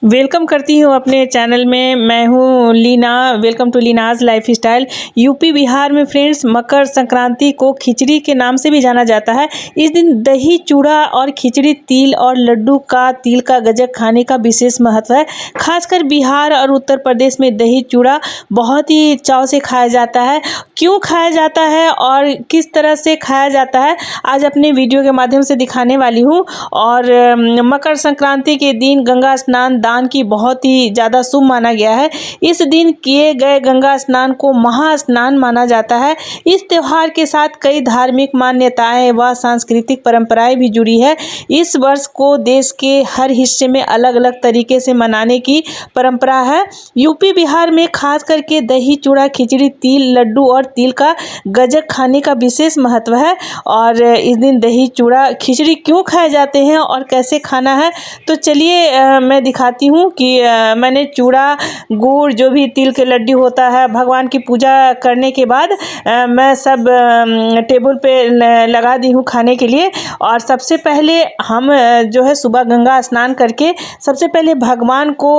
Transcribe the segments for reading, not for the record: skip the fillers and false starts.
Welcome करती हूँ अपने चैनल में। मैं हूँ Leena. Welcome to Leena's lifestyle. UP Bihar में फ्रेंड्स मकर संक्रांति को खिचड़ी के नाम से भी जाना जाता है। इस दिन दही चूड़ा और खिचड़ी तिल और लड्डू का तिल का गजक खाने का विशेष महत्व है। खासकर बिहार और उत्तर प्रदेश में दही चूड़ा बहुत ही चाव से खाया जाता है। क्यों खाया जाता है और किस तरह से खाया जाता है आज अपने वीडियो के माध्यम से दिखाने वाली हूँ। और मकर संक्रांति के दिन गंगा स्नान दान की बहुत ही ज़्यादा शुभ माना गया है। इस दिन किए गए गंगा स्नान को महास्नान माना जाता है। इस त्यौहार के साथ कई धार्मिक मान्यताएं व सांस्कृतिक परंपराएं भी जुड़ी है। इस वर्ष को देश के हर हिस्से में अलग अलग तरीके से मनाने की परंपरा है। यूपी बिहार में खास करके दही चूड़ा खिचड़ी तिल लड्डू और तिल का गजक खाने का विशेष महत्व है। और इस दिन दही चूड़ा खिचड़ी क्यों खाए जाते हैं और कैसे खाना है तो चलिए मैं दिखाती हूँ कि मैंने चूड़ा गुड़ जो भी तिल के लड्डू होता है भगवान की पूजा करने के बाद मैं सब टेबल पे लगा दी हूँ खाने के लिए। और सबसे पहले हम जो है सुबह गंगा स्नान करके सबसे पहले भगवान को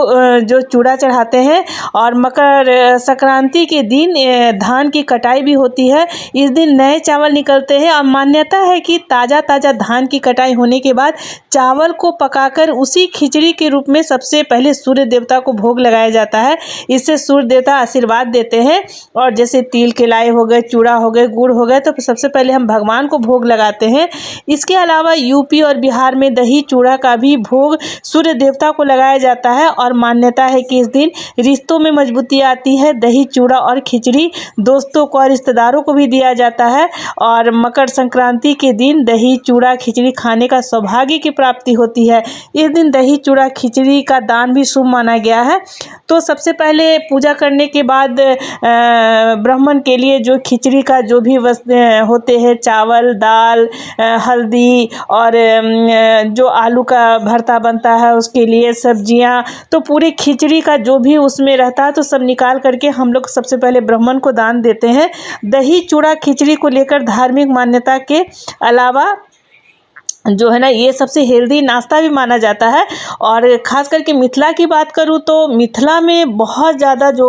जो चूड़ा चढ़ाते हैं। और मकर संक्रांति के दिन धान की कटाई भी होती है। इस दिन नए चावल निकलते हैं और मान्यता है कि ताज़ा ताज़ा धान की कटाई होने के बाद चावल को पकाकर उसी खिचड़ी के रूप में सबसे पहले सूर्य देवता को भोग लगाया जाता है। इससे सूर्य देवता आशीर्वाद देते हैं। और जैसे तिल के लाए हो गए चूड़ा हो गए गुड़ हो गए तो सबसे पहले हम भगवान को भोग लगाते हैं। इसके अलावा यूपी और बिहार में दही चूड़ा का भी भोग सूर्य देवता को लगाया जाता है। और मान्यता है कि इस दिन रिश्तों में मजबूती आती है। दही चूड़ा और खिचड़ी दोस्तों को और रिश्तेदारों को भी दिया जाता है। और मकर संक्रांति के दिन दही चूड़ा खिचड़ी खाने का सौभाग्य की प्राप्ति होती है। इस दिन दही चूड़ा खिचड़ी का दान भी शुभ माना गया है। तो सबसे पहले पूजा करने के बाद ब्राह्मण के लिए जो खिचड़ी का जो भी वस्तु होते हैं चावल दाल हल्दी और जो आलू का भरता बनता है उसके लिए सब्जियां तो पूरी खिचड़ी का जो भी उसमें रहता है तो सब निकाल करके हम लोग सबसे पहले ब्राह्मण को दान देते हैं। दही चूड़ा खिचड़ी को लेकर धार्मिक मान्यता के अलावा जो है ना ये सबसे हेल्दी नाश्ता भी माना जाता है। और ख़ास करके मिथिला की बात करूँ तो मिथिला में बहुत ज़्यादा जो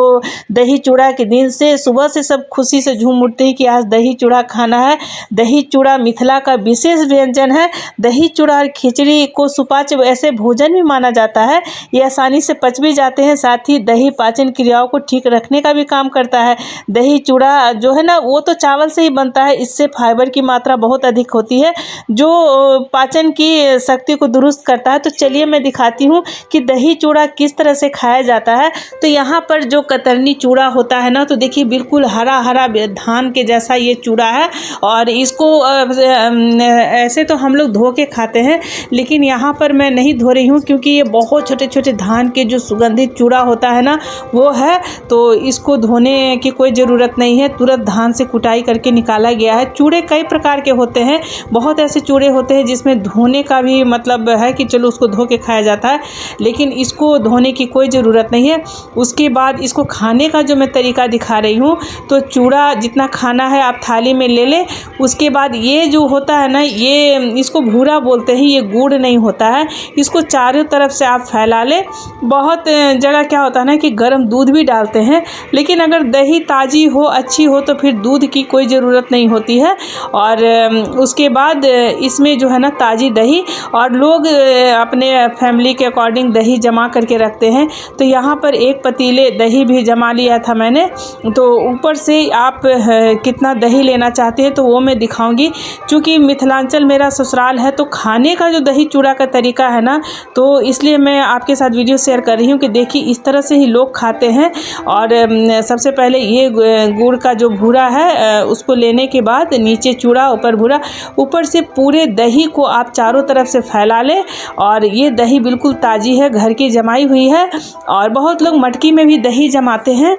दही चूड़ा के दिन से सुबह से सब खुशी से झूम उठते हैं कि आज दही चूड़ा खाना है। दही चूड़ा मिथिला का विशेष व्यंजन है। दही चूड़ा और खिचड़ी को सुपाच्य ऐसे भोजन भी माना जाता है। ये आसानी से पच भी जाते हैं। साथ ही दही पाचन क्रियाओं को ठीक रखने का भी काम करता है। दही चूड़ा जो है ना वो तो चावल से ही बनता है। इससे फाइबर की मात्रा बहुत अधिक होती है जो पाचन की शक्ति को दुरुस्त करता है। तो चलिए मैं दिखाती हूँ कि दही चूड़ा किस तरह से खाया जाता है। तो यहाँ पर जो कतरनी चूड़ा होता है ना तो देखिए बिल्कुल हरा हरा धान के जैसा ये चूड़ा है। और इसको ऐसे तो हम लोग धो के खाते हैं लेकिन यहाँ पर मैं नहीं धो रही हूँ क्योंकि ये बहुत छोटे छोटे धान के जो सुगंधित चूड़ा होता है ना वो है। तो इसको धोने की कोई ज़रूरत नहीं है। तुरंत धान से कुटाई करके निकाला गया है। चूड़े कई प्रकार के होते हैं। बहुत ऐसे चूड़े होते हैं जिसमें धोने का भी मतलब है कि चलो उसको धो के खाया जाता है लेकिन इसको धोने की कोई ज़रूरत नहीं है। उसके बाद इसको खाने का जो मैं तरीका दिखा रही हूँ तो चूड़ा जितना खाना है आप थाली में ले लें। उसके बाद ये जो होता है ना ये इसको भूरा बोलते हैं। ये गुड़ नहीं होता है। इसको चारों तरफ से आप फैला लें। बहुत जगह क्या होता है ना कि गर्म दूध भी डालते हैं लेकिन अगर दही ताज़ी हो अच्छी हो तो फिर दूध की कोई ज़रूरत नहीं होती है। और उसके बाद इसमें जो है ना ताज़ी दही और लोग अपने फैमिली के अकॉर्डिंग दही जमा करके रखते हैं। तो यहाँ पर एक पतीले दही भी जमा लिया था मैंने। तो ऊपर से आप कितना दही लेना चाहते हैं तो वो मैं दिखाऊंगी। क्योंकि मिथिलांचल मेरा ससुराल है तो खाने का जो दही चूड़ा का तरीका है ना तो इसलिए मैं आपके साथ वीडियो शेयर कर रही हूँ कि देखिए इस तरह से ही लोग खाते हैं। और सबसे पहले ये गुड़ का जो भूरा है उसको लेने के बाद नीचे चूड़ा ऊपर भूरा ऊपर से पूरे दही को आप चारों तरफ से फैला लें। और ये दही बिल्कुल ताज़ी है घर की जमाई हुई है। और बहुत लोग मटकी में भी दही जमाते हैं।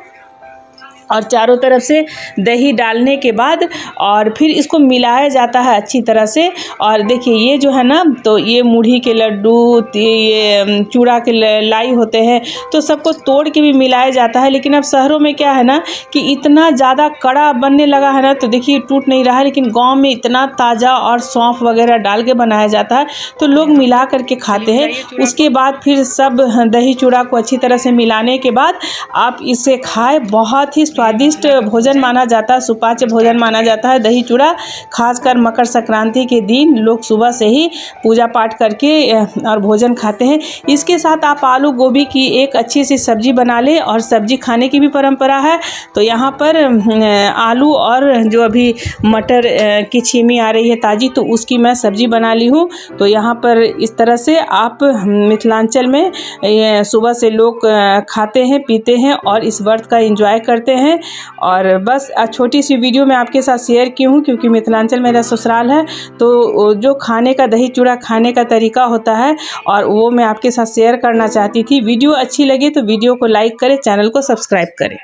और चारों तरफ से दही डालने के बाद और फिर इसको मिलाया जाता है अच्छी तरह से। और देखिए ये जो है ना, तो ये मुरही के लड्डू, ये चूड़ा के लाई होते हैं, तो सबको तोड़ के भी मिलाया जाता है। लेकिन अब शहरों में क्या है ना कि इतना ज़्यादा कड़ा बनने लगा है ना, तो देखिए टूट नहीं रहा है। लेकिन गांव में इतना ताज़ा और सौंफ वगैरह डाल के बनाया जाता है, तो लोग मिला करके खाते हैं। उसके बाद फिर सब दही चूड़ा को अच्छी तरह से मिलाने के बाद आप इसे खाएँ। बहुत ही स्वादिष्ट भोजन माना जाता है, सुपाच्य भोजन माना जाता है दही चूड़ा। खासकर मकर संक्रांति के दिन लोग सुबह से ही पूजा पाठ करके और भोजन खाते हैं। इसके साथ आप आलू गोभी की एक अच्छी सी सब्जी बना लें, और सब्जी खाने की भी परंपरा है। तो यहाँ पर आलू और जो अभी मटर की छीमी आ रही है ताज़ी, तो उसकी मैं सब्जी बना ली हूँ। तो यहाँ पर इस तरह से आप मिथिलांचल में सुबह से लोग खाते हैं, पीते हैं और इस व्रत का एंजॉय करते हैं। और बस छोटी सी वीडियो मैं आपके साथ शेयर की हूँ, क्योंकि मिथिलांचल मेरा ससुराल है, तो जो खाने का दही चूड़ा खाने का तरीका होता है और वो मैं आपके साथ शेयर करना चाहती थी। वीडियो अच्छी लगे तो वीडियो को लाइक करें, चैनल को सब्सक्राइब करें।